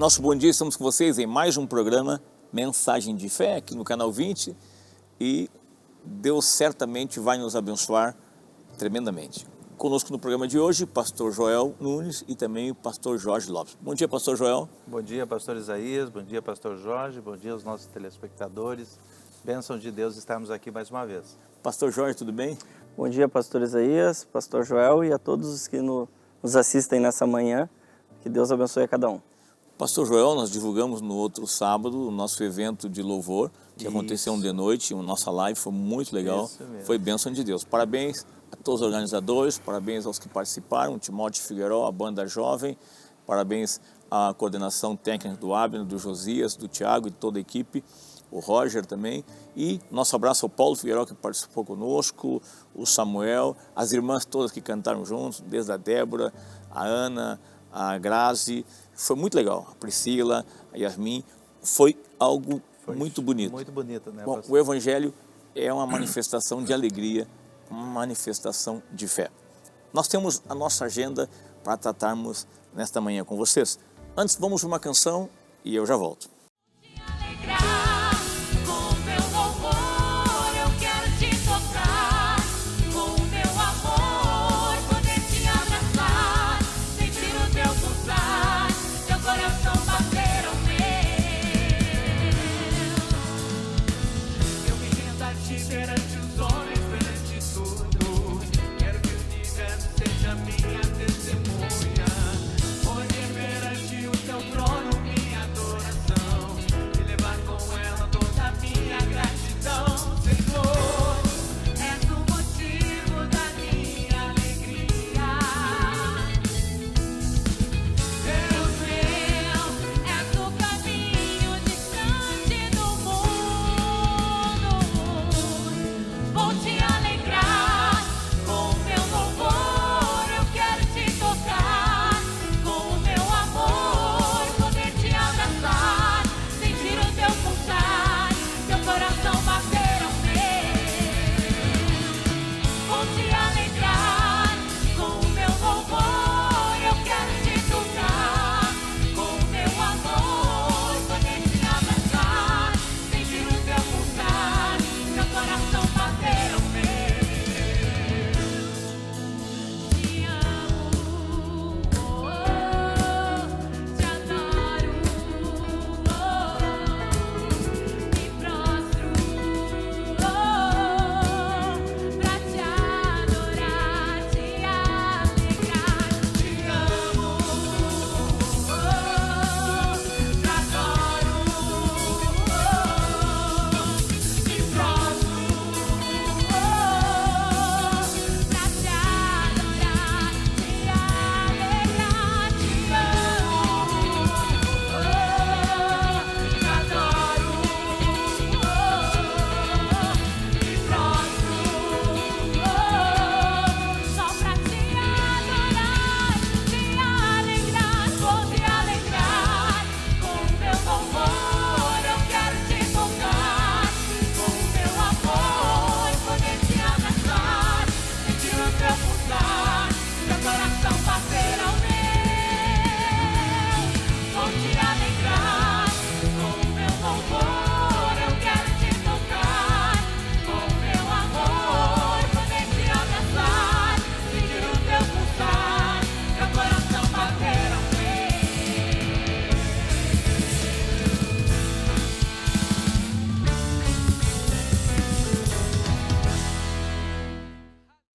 Nosso bom dia, estamos com vocês em mais um programa Mensagem de Fé, aqui no canal 20, e Deus certamente vai nos abençoar tremendamente. Conosco no programa de hoje, pastor Joel Nunes e também o pastor Jorge Lopes. Bom dia, pastor Joel. Bom dia, pastor Isaías, bom dia, pastor Jorge, bom dia aos nossos telespectadores. Bênção de Deus estarmos aqui mais uma vez. Pastor Jorge, tudo bem? Bom dia, pastor Isaías, pastor Joel e a todos os que nos assistem nessa manhã. Que Deus abençoe a cada um. Pastor Joel, nós divulgamos no outro sábado o nosso evento de louvor, que aconteceu de noite, a nossa live foi muito legal, foi bênção de Deus. Parabéns a todos os organizadores, parabéns aos que participaram, o Timóteo Figueiró, a banda jovem, parabéns à coordenação técnica do Abner, do Josias, do Tiago e toda a equipe, o Roger também, e nosso abraço ao Paulo Figueiró, que participou conosco, o Samuel, as irmãs todas que cantaram juntos, desde a Débora, a Ana, a Grazi, foi muito legal, a Priscila, a Yasmin, foi algo muito bonito. Muito bonito, né? Bom, o Evangelho é uma manifestação de alegria, uma manifestação de fé. Nós temos a nossa agenda para tratarmos nesta manhã com vocês. Antes, vamos uma canção e eu já volto.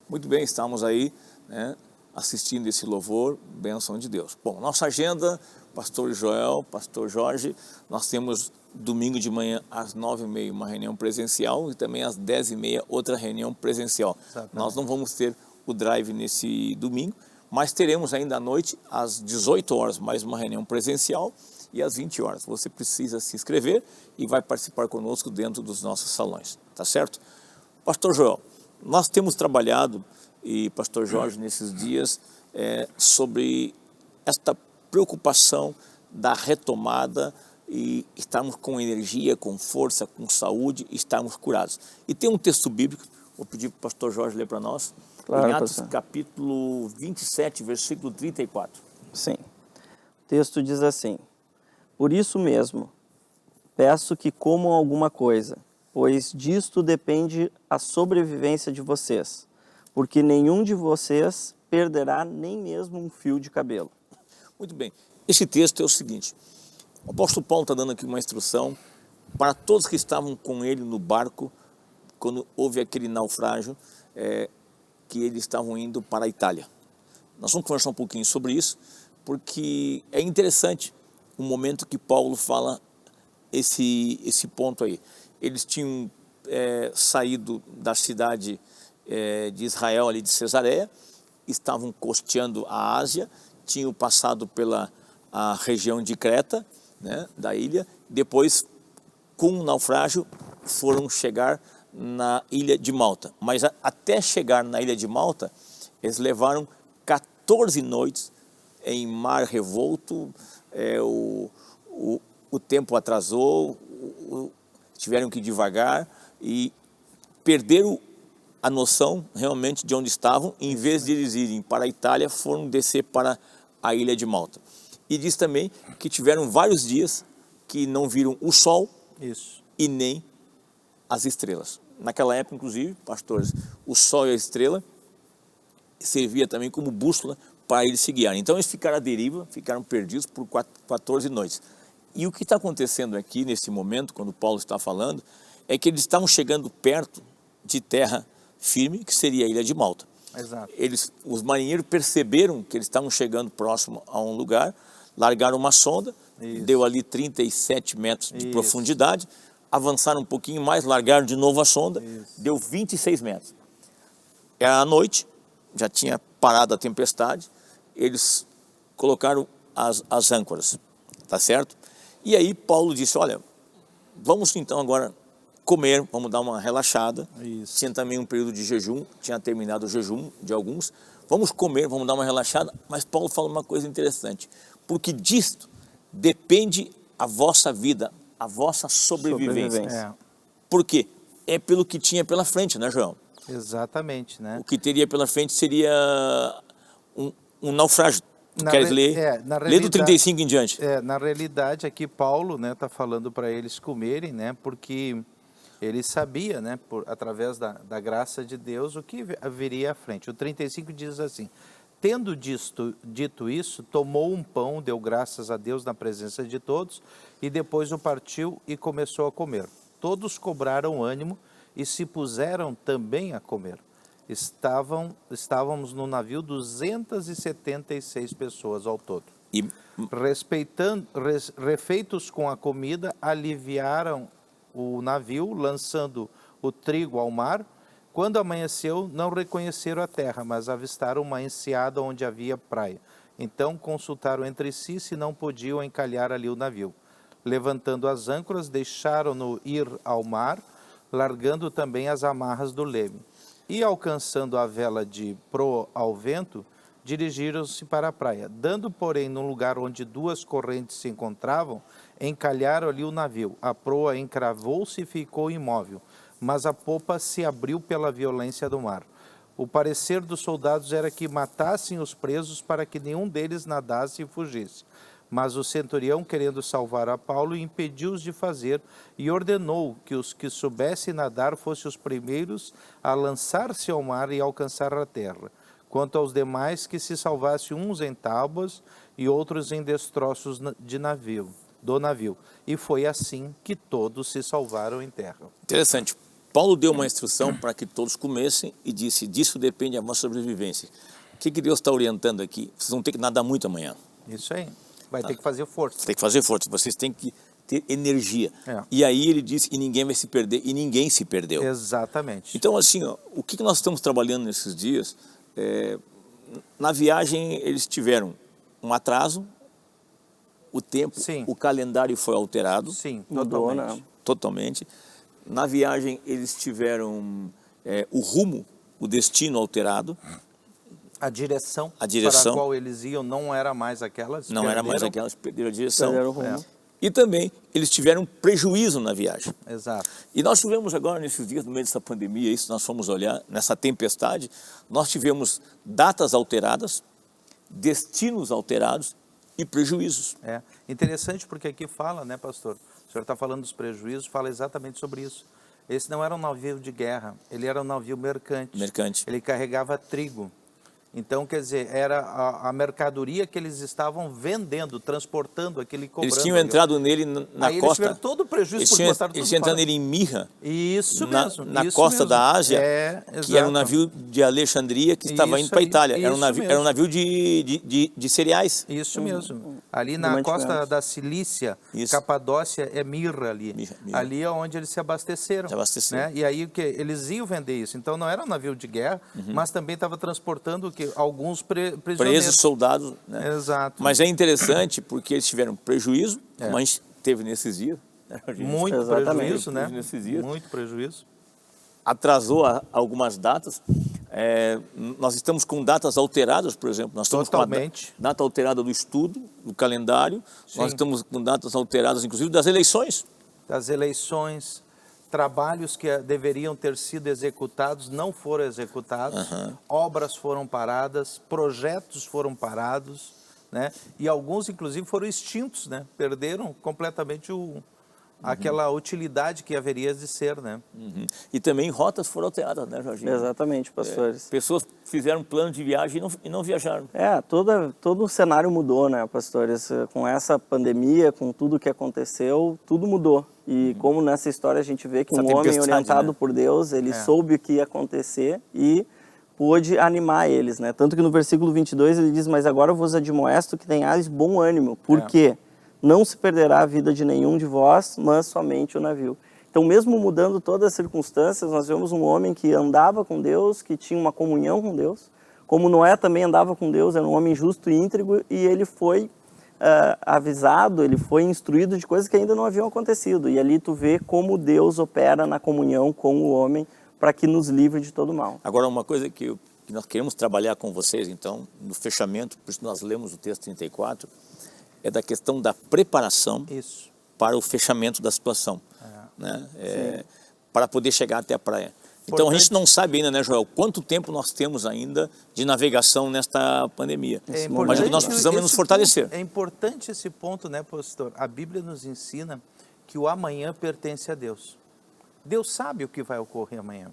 Muito bem, estamos aí, né, assistindo esse louvor, bênção de Deus. Bom, nossa agenda, pastor Joel, pastor Jorge, nós temos domingo de manhã às 9h30 uma reunião presencial e também às 10h30 outra reunião presencial. Exatamente. Nós não vamos ter o drive nesse domingo, mas teremos ainda à noite, às 18 horas, mais uma reunião presencial e às 20 horas. Você precisa se inscrever e vai participar conosco dentro dos nossos salões, tá certo? Pastor Joel, nós temos trabalhado, e pastor Jorge, nesses dias, sobre esta preocupação da retomada e estarmos com energia, com força, com saúde, estarmos curados. E tem um texto bíblico, vou pedir para o pastor Jorge ler para nós, claro, em Atos pastor. Capítulo 27, versículo 34. Sim. O texto diz assim: Por isso mesmo, peço que comam alguma coisa, pois disto depende a sobrevivência de vocês, porque nenhum de vocês perderá nem mesmo um fio de cabelo. Muito bem. Esse texto é o seguinte: o apóstolo Paulo está dando aqui uma instrução para todos que estavam com ele no barco, quando houve aquele naufrágio, que eles estavam indo para a Itália. Nós vamos conversar um pouquinho sobre isso, porque é interessante o momento que Paulo fala esse ponto aí. Eles tinham saído da cidade de Israel, ali de Cesareia, estavam costeando a Ásia, tinham passado pela a região de Creta, né, da ilha, depois, com o naufrágio, foram chegar na ilha de Malta. Mas até chegar na ilha de Malta, eles levaram 14 noites em mar revolto, o tempo atrasou, tiveram que ir devagar e perderam a noção realmente de onde estavam. Em vez de eles irem para a Itália, foram descer para a ilha de Malta. E diz também que tiveram vários dias que não viram o sol e nem as estrelas. Naquela época, inclusive, pastores, o sol e a estrela servia também como bússola para eles se guiarem. Então eles ficaram à deriva, ficaram perdidos por 14 noites. E o que está acontecendo aqui nesse momento, quando Paulo está falando, é que eles estavam chegando perto de terra firme, que seria a ilha de Malta. Exato. Os marinheiros perceberam que eles estavam chegando próximo a um lugar, largaram uma sonda, deu ali 37 metros de profundidade, avançaram um pouquinho mais, largaram de novo a sonda, deu 26 metros. Era à noite, já tinha parado a tempestade, eles colocaram as âncoras, tá certo? E aí Paulo disse, olha, vamos então agora comer, vamos dar uma relaxada. Tinha também um período de jejum, tinha terminado o jejum de alguns. Vamos comer, vamos dar uma relaxada. Mas Paulo fala uma coisa interessante, porque disto depende a vossa vida, a vossa sobrevivência. Por quê? É pelo que tinha pela frente, né, João? Exatamente, né? O que teria pela frente seria um naufrágio. Tu queres ler? Lê do 35 em diante. Na realidade, aqui Paulo está falando para eles comerem, né? Porque ele sabia, né, através da graça de Deus, o que viria à frente. O 35 diz assim: tendo dito isso, tomou um pão, deu graças a Deus na presença de todos, e depois o partiu e começou a comer. Todos cobraram ânimo e se puseram também a comer. Estávamos no navio 276 pessoas ao todo. E refeitos com a comida, aliviaram o navio, lançando o trigo ao mar. Quando amanheceu, não reconheceram a terra, mas avistaram uma enseada onde havia praia. Então consultaram entre si se não podiam encalhar ali o navio. Levantando as âncoras, deixaram-no ir ao mar, largando também as amarras do leme. E alcançando a vela de proa ao vento, dirigiram-se para a praia. Dando, porém, no lugar onde duas correntes se encontravam, encalharam ali o navio. A proa encravou-se e ficou imóvel, mas a popa se abriu pela violência do mar. O parecer dos soldados era que matassem os presos para que nenhum deles nadasse e fugisse. Mas o centurião, querendo salvar a Paulo, impediu-os de fazer e ordenou que os que soubessem nadar fossem os primeiros a lançar-se ao mar e alcançar a terra. Quanto aos demais, que se salvassem uns em tábuas e outros em destroços do navio. E foi assim que todos se salvaram em terra. Interessante. Paulo deu uma instrução para que todos comessem e disse, disso depende a vossa sobrevivência. O que Deus está orientando aqui? Vocês vão ter que nadar muito amanhã. Isso aí. Vai ter que fazer força. Tem que fazer força. Vocês têm que ter energia. E aí ele disse, e ninguém vai se perder, e ninguém se perdeu. Exatamente. Então, assim, ó, o que nós estamos trabalhando nesses dias, na viagem eles tiveram um atraso, o tempo, o calendário foi alterado. Sim, totalmente. Na viagem eles tiveram o rumo, o destino alterado. A direção para a qual eles iam não era mais aquela. Eles perderam a direção. Perderam o rumo. E também eles tiveram prejuízo na viagem. Exato. E nós tivemos agora, nesses dias, no meio dessa pandemia, isso nós fomos olhar, nessa tempestade, nós tivemos datas alteradas, destinos alterados e prejuízos. É interessante porque aqui fala, né, pastor? O senhor está falando dos prejuízos, fala exatamente sobre isso. Esse não era um navio de guerra, ele era um navio mercante. Ele carregava trigo. Então, quer dizer, era a mercadoria que eles estavam vendendo, transportando, aquele cobrando. Eles tinham entrado nele na Aí costa. Eles tiveram todo o prejuízo porque botaram tudo eles tinham entrado nele em Mirra. Isso mesmo. Na isso costa mesmo. da Ásia, que era um exato. navio de Alexandria que estava indo para a Itália. Era um navio de cereais. Isso mesmo. Ali na costa da Cilícia, Capadócia, é Mirra ali. Mirra. Ali é onde eles se abasteceram. Né? E aí eles iam vender isso. Então não era um navio de guerra, mas também estava transportando alguns prisioneiros. Presos, soldados. Né? Exato. Mas é interessante porque eles tiveram prejuízo, mas teve nesses dias. Muito prejuízo, né? Muito prejuízo. Atrasou algumas datas. Nós estamos com datas alteradas, por exemplo. Nós estamos Totalmente. com a data alterada do estudo, do calendário. Sim. Nós estamos com datas alteradas, inclusive, das eleições. Das eleições. Trabalhos que deveriam ter sido executados não foram executados, obras foram paradas, projetos foram parados, né? E alguns, inclusive, foram extintos, né? Perderam completamente aquela utilidade que haveria de ser, né? E também rotas foram alteradas, né, Jorginho? Exatamente, pastores. Pessoas fizeram plano de viagem e não viajaram. Todo o cenário mudou, né, pastores? Com essa pandemia, com tudo que aconteceu, tudo mudou. E como nessa história a gente vê que um homem orientado, né, por Deus, ele soube o que ia acontecer e pôde animar eles, né? Tanto que no versículo 22 ele diz, mas agora eu vos admoesto que tenhais bom ânimo, porque não se perderá a vida de nenhum de vós, mas somente o navio. Então, mesmo mudando todas as circunstâncias, nós vemos um homem que andava com Deus, que tinha uma comunhão com Deus, como Noé também andava com Deus, era um homem justo e íntegro, e ele foi avisado, ele foi instruído de coisas que ainda não haviam acontecido. E ali tu vê como Deus opera na comunhão com o homem para que nos livre de todo mal. Agora, uma coisa que nós queremos trabalhar com vocês, então, no fechamento, por isso nós lemos o texto 34, é da questão da preparação para o fechamento da situação, né? Para poder chegar até a praia. Então, a gente não sabe ainda, né, Joel, quanto tempo nós temos ainda de navegação nesta pandemia. Mas o que nós precisamos é nos fortalecer. É importante esse ponto, né, pastor? A Bíblia nos ensina que o amanhã pertence a Deus. Deus sabe o que vai ocorrer amanhã.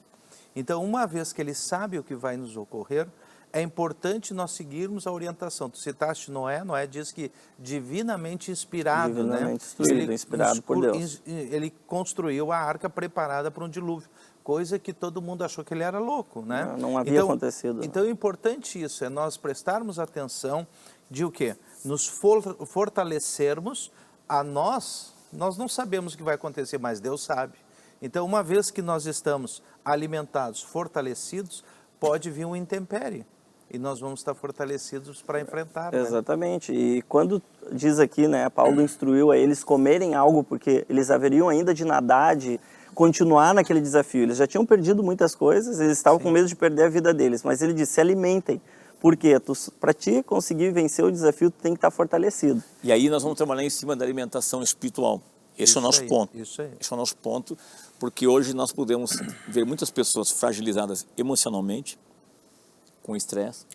Então, uma vez que Ele sabe o que vai nos ocorrer, é importante nós seguirmos a orientação. Tu citaste Noé, Noé diz que divinamente inspirado, inspirado por Deus. Ele construiu a arca preparada para um dilúvio, coisa que todo mundo achou que ele era louco, né? Não havia acontecido. Então é importante isso, é nós prestarmos atenção de o quê? Nos fortalecermos a nós não sabemos o que vai acontecer, mas Deus sabe. Então, uma vez que nós estamos alimentados, fortalecidos, pode vir um intempérie. E nós vamos estar fortalecidos para enfrentar. Exatamente. Né? E quando diz aqui, né, Paulo instruiu a eles comerem algo, porque eles haveriam ainda de nadar, de continuar naquele desafio. Eles já tinham perdido muitas coisas, eles estavam com medo de perder a vida deles. Mas ele disse, se alimentem, porque para ti conseguir vencer o desafio, tu tem que estar fortalecido. E aí nós vamos trabalhar em cima da alimentação espiritual. Esse é o nosso ponto. Esse é o nosso ponto, porque hoje nós podemos ver muitas pessoas fragilizadas emocionalmente, com estresse,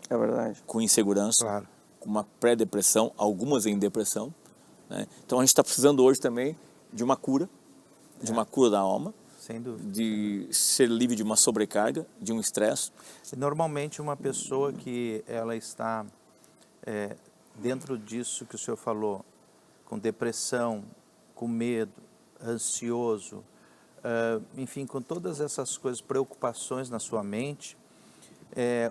é verdade, com insegurança, com uma pré-depressão, algumas em depressão, né? Então a gente está precisando hoje também de uma cura, de uma cura da alma, sem dúvida, de ser livre de uma sobrecarga, de um estresse. Normalmente uma pessoa que ela está dentro disso que o senhor falou, com depressão, com medo, ansioso, enfim, com todas essas coisas, preocupações na sua mente,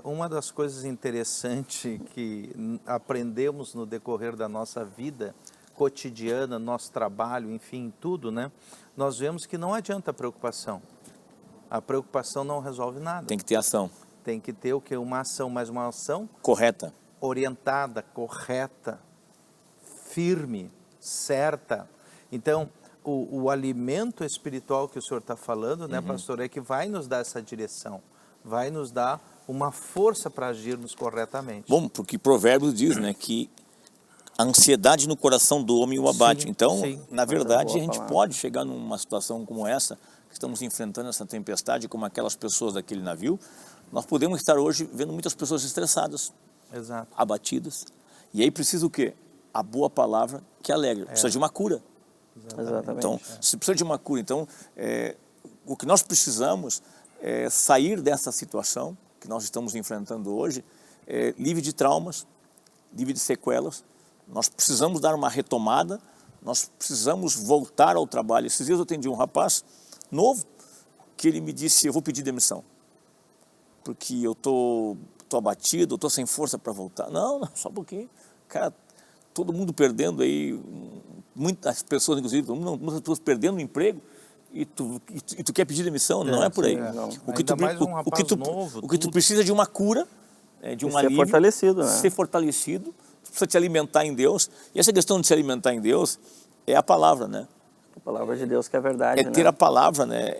uma das coisas interessantes que aprendemos no decorrer da nossa vida cotidiana, nosso trabalho, enfim, tudo, né? Nós vemos que não adianta a preocupação. A preocupação não resolve nada. Tem que ter ação. Tem que ter o quê? Uma ação, mas uma ação correta, orientada, correta, firme, certa. Então, o alimento espiritual que o senhor está falando, né, pastor, é que vai nos dar essa direção, vai nos dar uma força para agirmos corretamente. Bom, porque Provérbios diz, né, que a ansiedade no coração do homem o abate. Então, na verdade, a gente pode chegar numa situação como essa, que estamos enfrentando essa tempestade, como aquelas pessoas daquele navio, nós podemos estar hoje vendo muitas pessoas estressadas, abatidas. E aí precisa o quê? a boa palavra que alegra. Precisa de uma cura. Exatamente. Então, se precisa de uma cura, então, o que nós precisamos é sair dessa situação que nós estamos enfrentando hoje, livre de traumas, livre de sequelas. Nós precisamos dar uma retomada, nós precisamos voltar ao trabalho. Esses dias eu atendi um rapaz novo, que ele me disse, eu vou pedir demissão, porque eu tô abatido, eu tô sem força para voltar. Não, só um pouquinho. Cara, todo mundo perdendo aí, muitas pessoas, inclusive, muitas pessoas perdendo o emprego, e tu quer pedir demissão, não é por aí. Não. O que tu precisa de uma cura, de um alívio, fortalecido, né? Ser fortalecido, tu precisa te alimentar em Deus, e essa questão de se alimentar em Deus é a palavra, né? A palavra de Deus que é verdade, ter a palavra, né?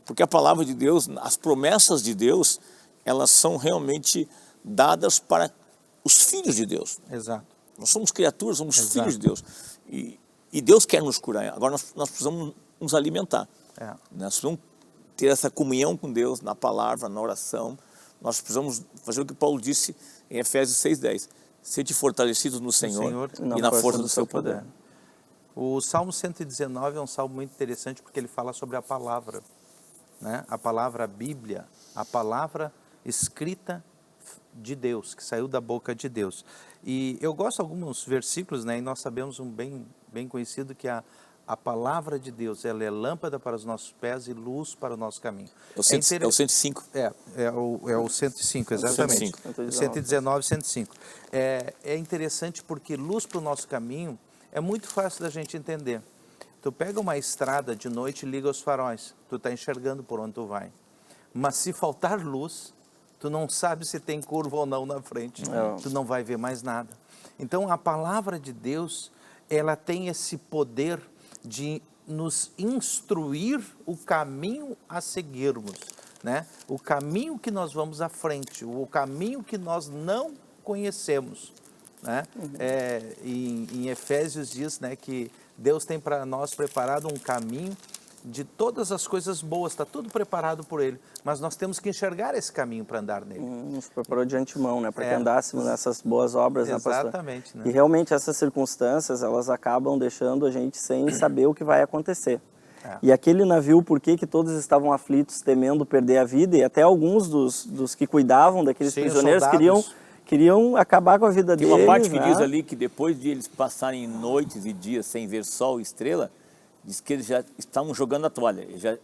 Porque a palavra de Deus, as promessas de Deus, elas são realmente dadas para os filhos de Deus. Exato. Nós somos criaturas, somos filhos de Deus. E Deus quer nos curar. Agora nós precisamos nos alimentar. Nós precisamos ter essa comunhão com Deus na palavra, na oração. Nós precisamos fazer o que Paulo disse em Efésios 6:10. Sede fortalecidos no Senhor e na força do seu poder. O Salmo 119 é um salmo muito interessante porque ele fala sobre a palavra, né? A palavra Bíblia, a palavra escrita de Deus, que saiu da boca de Deus. E eu gosto de alguns versículos, né? E nós sabemos um bem conhecido que a palavra de Deus, ela é lâmpada para os nossos pés e luz para o nosso caminho. É o 105. É o 105, exatamente. 105. O 119, 105. É interessante porque luz para o nosso caminho é muito fácil da gente entender. Tu pega uma estrada de noite e liga os faróis. Tu está enxergando por onde tu vai. Mas se faltar luz, tu não sabe se tem curva ou não na frente. Tu não vai ver mais nada. Então, a palavra de Deus, ela tem esse poder de nos instruir o caminho a seguirmos, né? O caminho que nós vamos à frente, o caminho que nós não conhecemos, né? Em Efésios diz, né, que Deus tem para nós preparado um caminho de todas as coisas boas, está tudo preparado por Ele, mas nós temos que enxergar esse caminho para andar nele. Nos preparou de antemão, né, para que andássemos nessas boas obras, exatamente, né, pastor? E realmente essas circunstâncias, elas acabam deixando a gente sem saber o que vai acontecer. E aquele navio, por que todos estavam aflitos, temendo perder a vida, e até alguns dos que cuidavam daqueles prisioneiros queriam acabar com a vida deles. Tem uma parte que diz ali que depois de eles passarem noites e dias sem ver sol e estrela, diz que eles já estavam jogando a toalha, já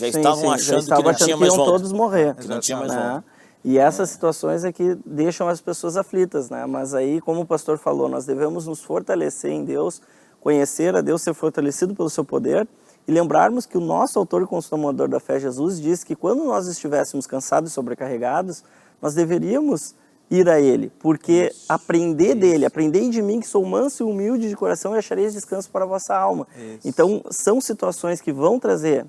estavam achando que não tinha mais volta. Todos morrer. Que não tinha mais volta. E essas situações é que deixam as pessoas aflitas, né? Mas aí, como o pastor falou, nós devemos nos fortalecer em Deus, conhecer a Deus, ser fortalecido pelo seu poder e lembrarmos que o nosso autor e consumador da fé, Jesus, diz que quando nós estivéssemos cansados e sobrecarregados, nós deveríamos ir a Ele, porque aprender dEle, aprendei de mim que sou manso e humilde de coração e achareis descanso para a vossa alma. Então, são situações que vão trazer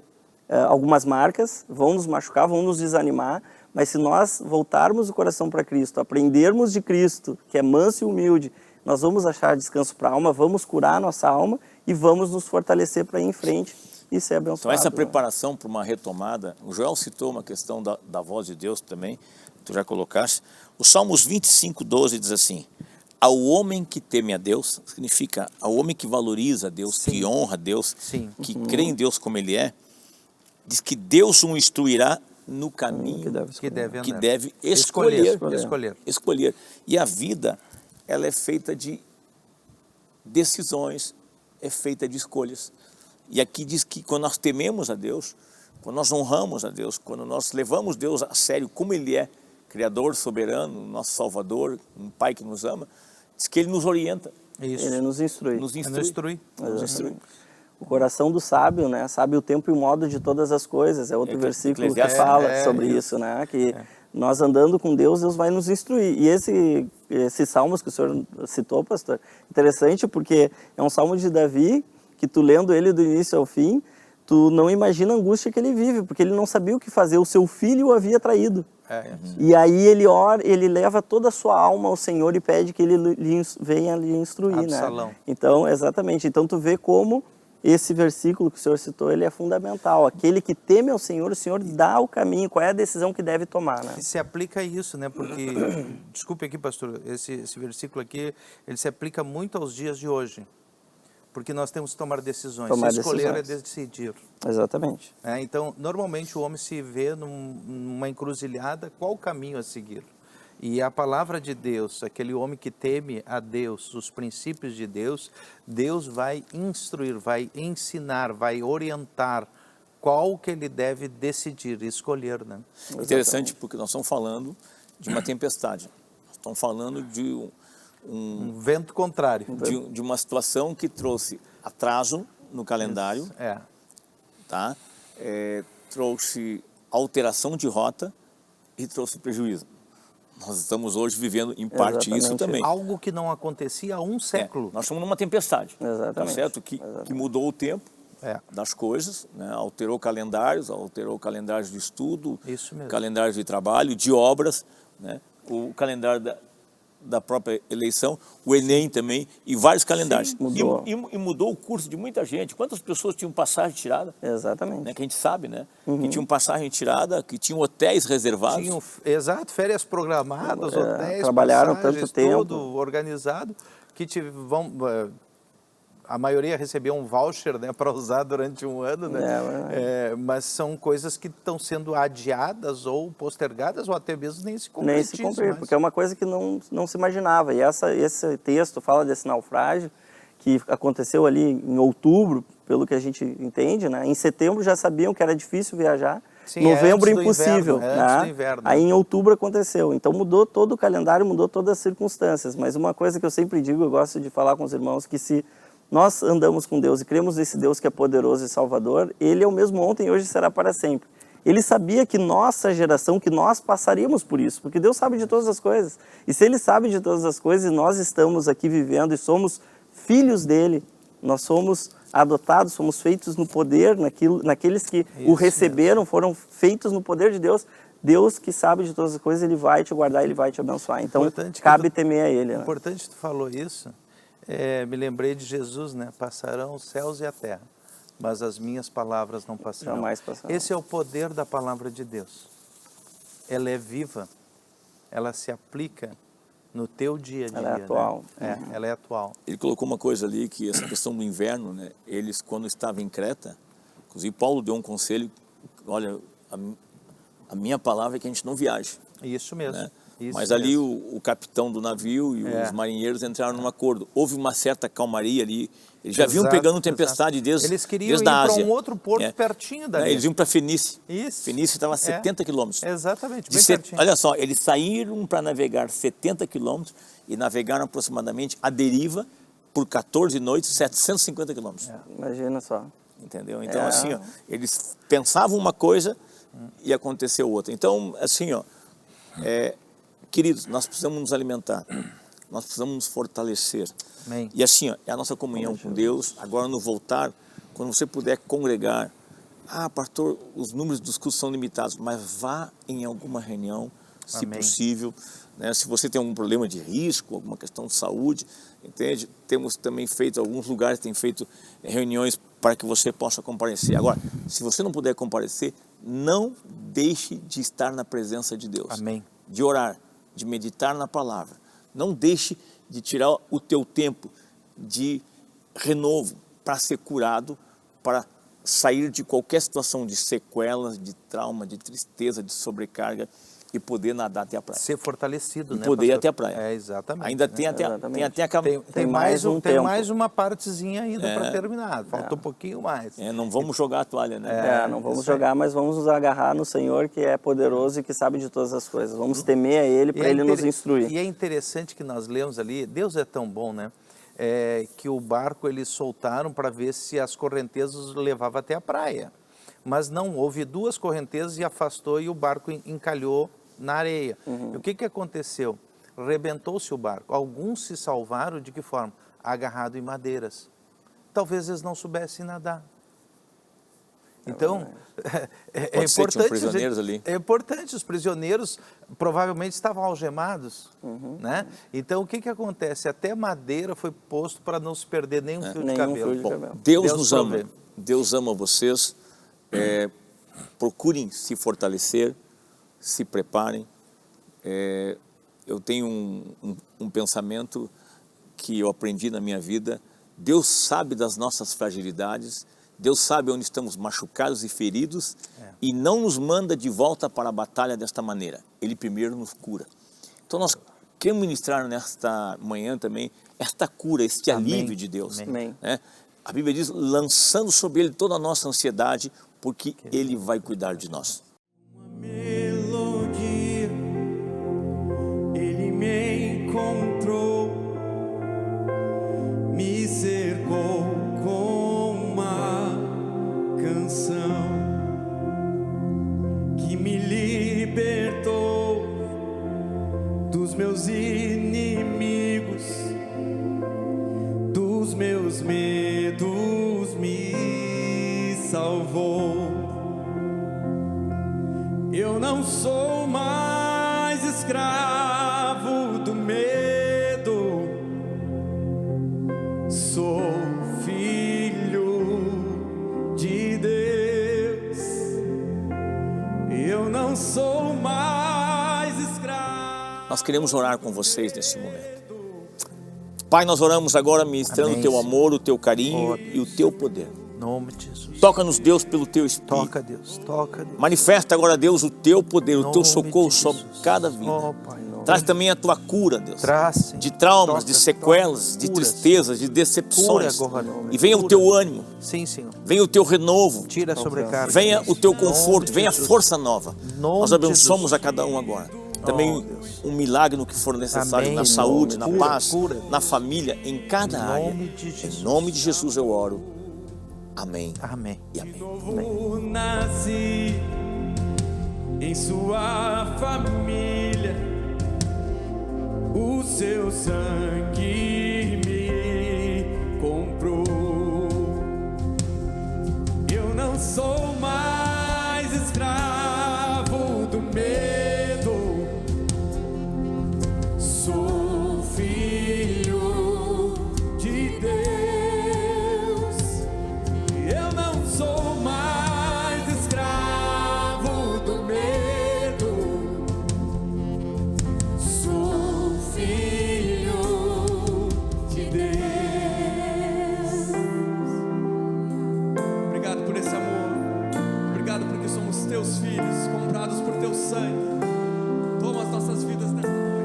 algumas marcas, vão nos machucar, vão nos desanimar, mas se nós voltarmos o coração para Cristo, aprendermos de Cristo, que é manso e humilde, nós vamos achar descanso para a alma, vamos curar a nossa alma e vamos nos fortalecer para ir em frente e ser abençoado. Então, essa preparação para uma retomada, o Joel citou uma questão da voz de Deus também, tu já colocaste. O Salmos 25:12 diz assim: ao homem que teme a Deus, significa ao homem que valoriza a Deus, que honra a Deus, que crê em Deus como Ele é, diz que Deus o instruirá no caminho que deve escolher. E a vida, ela é feita de decisões, é feita de escolhas. E aqui diz que quando nós tememos a Deus, quando nós honramos a Deus, quando nós levamos Deus a sério como Ele é, Criador, soberano, nosso Salvador, um Pai que nos ama, diz que Ele nos orienta. Ele nos instrui. Nos instrui. O coração do sábio, né, sabe o tempo e o modo de todas as coisas. É outro versículo que fala sobre isso, né, que nós andando com Deus, Deus vai nos instruir. E esses salmos que o senhor citou, pastor, interessante porque é um salmo de Davi, que tu lendo ele do início ao fim, tu não imagina a angústia que ele vive, porque ele não sabia o que fazer, o seu filho o havia traído. E aí ele ora, ele leva toda a sua alma ao Senhor e pede que ele venha lhe instruir, né? Então, exatamente. Então tu vê como esse versículo que o senhor citou, ele é fundamental. Aquele que teme ao Senhor, o Senhor dá o caminho, qual é a decisão que deve tomar, né? E se aplica a isso, né? Porque, desculpe aqui, pastor, esse versículo aqui, ele se aplica muito aos dias de hoje. Porque nós temos que tomar decisões. Tomar se escolher decisões. é decidir. Exatamente. Então, normalmente o homem se vê numa encruzilhada, qual o caminho a seguir? E a palavra de Deus, aquele homem que teme a Deus, os princípios de Deus, Deus vai instruir, vai ensinar, vai orientar qual que ele deve decidir, escolher, né? Interessante, porque nós estamos falando de uma tempestade. Nós estamos falando de Um vento contrário. de uma situação que trouxe atraso no calendário, tá? Trouxe alteração de rota e trouxe prejuízo. Nós estamos hoje vivendo, em parte, Exatamente. isso também. Algo que não acontecia há um século. Nós estamos numa tempestade, Exatamente. tá certo? Que mudou o tempo das coisas, né? Alterou calendários de estudo, Isso mesmo. calendários de trabalho, de obras, né? O calendário da própria eleição, o Enem também, e vários calendários. Sim, mudou. E mudou o curso de muita gente. Quantas pessoas tinham passagem tirada? Exatamente. Né, que a gente sabe, né? Que tinham passagem tirada, que tinham hotéis reservados. Exato, férias programadas, hotéis, trabalharam passagens, tanto tempo. tudo organizado, que a maioria recebeu um voucher, né, para usar durante um ano, né? Mas são coisas que estão sendo adiadas ou postergadas ou até mesmo nem se cumprir. Nem se cumprir, porque é uma coisa que não se imaginava. E esse texto fala desse naufrágio que aconteceu ali em outubro, pelo que a gente entende, né? Em setembro já sabiam que era difícil viajar. Sim, novembro antes do impossível, inverno, né? antes do inverno. Aí em outubro aconteceu. Então mudou todo o calendário, mudou todas as circunstâncias. Mas uma coisa que eu sempre digo, eu gosto de falar com os irmãos, que se nós andamos com Deus e cremos nesse Deus que é poderoso e salvador, Ele é o mesmo ontem e hoje será para sempre. Ele sabia que nossa geração, que nós passaríamos por isso, porque Deus sabe de todas as coisas. E se Ele sabe de todas as coisas e nós estamos aqui vivendo e somos filhos dEle, nós somos adotados, somos feitos no poder, naqueles que o receberam, foram feitos no poder de Deus. Deus que sabe de todas as coisas, Ele vai te guardar, Ele vai te abençoar. Então, cabe temer a Ele. Né? Importante que tu falou isso. Me lembrei de Jesus, né? Passarão os céus e a terra, mas as minhas palavras não passarão. Jamais passarão. Esse é o poder da palavra de Deus. Ela é viva, ela se aplica no teu dia a dia. Ela é atual. Né? Ela é atual. Ele colocou uma coisa ali, que essa questão do inverno, né? Eles, quando estavam em Creta, inclusive Paulo deu um conselho, olha, a minha palavra é que a gente não viaje. Isso mesmo. Né? Isso Mas ali mesmo. o capitão do navio e os marinheiros entraram num acordo. Houve uma certa calmaria ali. Eles já vinham pegando tempestade desde a Ásia. Eles queriam ir para um outro porto pertinho dali. Eles iam para Fenícia. Isso. Fenícia estava a 70 quilômetros. Exatamente, bem pertinho. Olha só, eles saíram para navegar 70 quilômetros e navegaram aproximadamente a deriva por 14 noites, 750 quilômetros. Imagina só. Entendeu? Então, assim, ó, eles pensavam uma coisa e aconteceu outra. Então, assim, ó, queridos, nós precisamos nos alimentar, nós precisamos nos fortalecer. Amém. E assim, ó, é a nossa comunhão com Deus. Agora, no voltar, quando você puder congregar, pastor, os números dos cultos são limitados, mas vá em alguma reunião, se possível. Né? Se você tem algum problema de risco, alguma questão de saúde, entende? Temos também feito, alguns lugares têm feito reuniões para que você possa comparecer. Agora, se você não puder comparecer, não deixe de estar na presença de Deus. Amém. De orar, de meditar na palavra. Não deixe de tirar o teu tempo de renovo para ser curado, para sair de qualquer situação de sequelas, de trauma, de tristeza, de sobrecarga e poder nadar até a praia. Ser fortalecido, né? Poder ir até a praia. Exatamente. Ainda tem Tem mais uma partezinha ainda para terminar. Falta um pouquinho mais. Não vamos jogar a toalha, né? Não vamos jogar, mas vamos nos agarrar no Senhor, que é poderoso e que sabe de todas as coisas. Vamos temer a Ele para Ele nos instruir. E é interessante que nós lemos ali, Deus é tão bom, né? Que o barco eles soltaram para ver se as correntezas levavam até a praia. Mas não, houve 2 correntezas e afastou e o barco encalhou na areia. E o que aconteceu? Rebentou-se o barco. Alguns se salvaram de que forma? Agarrado em madeiras. Talvez eles não soubessem nadar. Então, Pode ser, tinham prisioneiros ali. É importante, os prisioneiros provavelmente estavam algemados, né? Então, o que acontece? Até madeira foi posto para não se perder nenhum fio de cabelo. Bom, Deus nos ama. Deus ama vocês. Procurem se fortalecer, se preparem. Eu tenho um pensamento que eu aprendi na minha vida. Deus sabe das nossas fragilidades, Deus sabe onde estamos machucados e feridos e não nos manda de volta para a batalha desta maneira. Ele primeiro nos cura. Então nós queremos ministrar nesta manhã também esta cura, este alívio de Deus. Amém. A Bíblia diz, lançando sobre Ele toda a nossa ansiedade, porque Ele vai cuidar de nós. Uma melodia, Ele me encontrou, me cercou com uma canção que me libertou dos meus inimigos, dos meus medos, me salvou. Eu não sou mais escravo do medo, sou filho de Deus. Eu não sou mais escravo. Nós queremos orar com vocês nesse momento. Pai, nós oramos agora ministrando o Teu amor, o Teu carinho e o Teu poder. Em nome de Jesus. Toca-nos, Deus, pelo Teu Espírito. Toca, Deus. Toca, Deus. Manifesta agora, Deus, o Teu poder, o Teu Nome socorro de sobre Jesus. cada vida. Oh, Pai, Traz também a Tua cura, Deus. Traz, Senhor. De traumas, Toca, de sequelas, toca. de Cura, tristezas, de decepções. Cura agora, E venha o cura. Teu ânimo, Sim, Senhor. venha o Teu renovo, Tira a sobrecarga. venha o Teu Em nome conforto, de venha a Jesus. força nova. Nome Nós de abençoamos Jesus. a cada um agora. Também Deus. um milagre no que for necessário, Amém. na saúde, na Cura, paz, cura. na família, em cada Em área. nome de Jesus. Em nome de Jesus eu oro. Amém Amém. e amém. Novo nasci em sua família, o seu sangue me comprou. Eu não sou mais escravo do medo, sou filho de Deus. Eu não sou mais escravo do medo, sou filho de Deus. Obrigado por esse amor, obrigado porque somos teus filhos, comprados por teu sangue. Toma as nossas vidas nesta noite.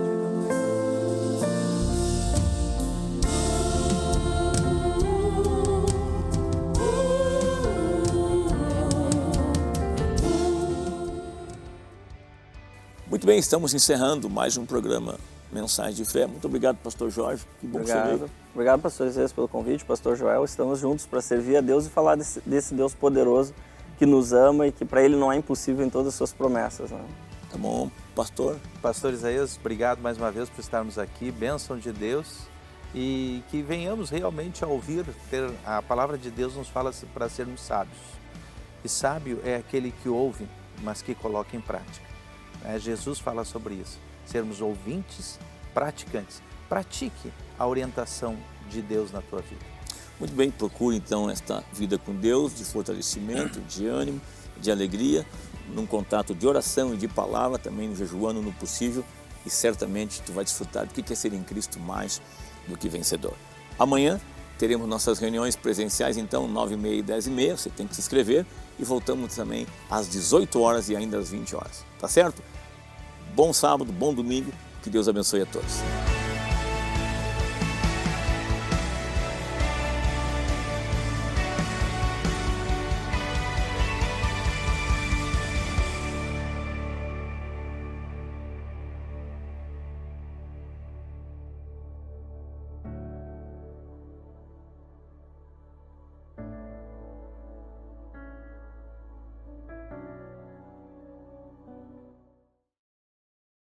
Muito bem, estamos encerrando mais um programa Mensagem de Fé. Muito obrigado, pastor Jorge. Que bom que você veio. Obrigado, pastor Isaías, pelo convite, pastor Joel. Estamos juntos para servir a Deus e falar desse Deus poderoso que nos ama e que para Ele não é impossível em todas as suas promessas. Né? Tá bom, pastor? Pastor Isaías, obrigado mais uma vez por estarmos aqui. Bênção de Deus. E que venhamos realmente a ouvir, a palavra de Deus nos fala para sermos sábios. E sábio é aquele que ouve, mas que coloca em prática. Jesus fala sobre isso, sermos ouvintes, praticantes. Pratique a orientação de Deus na tua vida. Muito bem, procure então esta vida com Deus, de fortalecimento, de ânimo, de alegria, num contato de oração e de palavra, também jejuando no possível, e certamente tu vai desfrutar do que é ser em Cristo mais do que vencedor. Amanhã teremos nossas reuniões presenciais, então, 9h30 e 10h30, você tem que se inscrever, e voltamos também às 18 horas e ainda às 20 horas, tá certo? Bom sábado, bom domingo, que Deus abençoe a todos.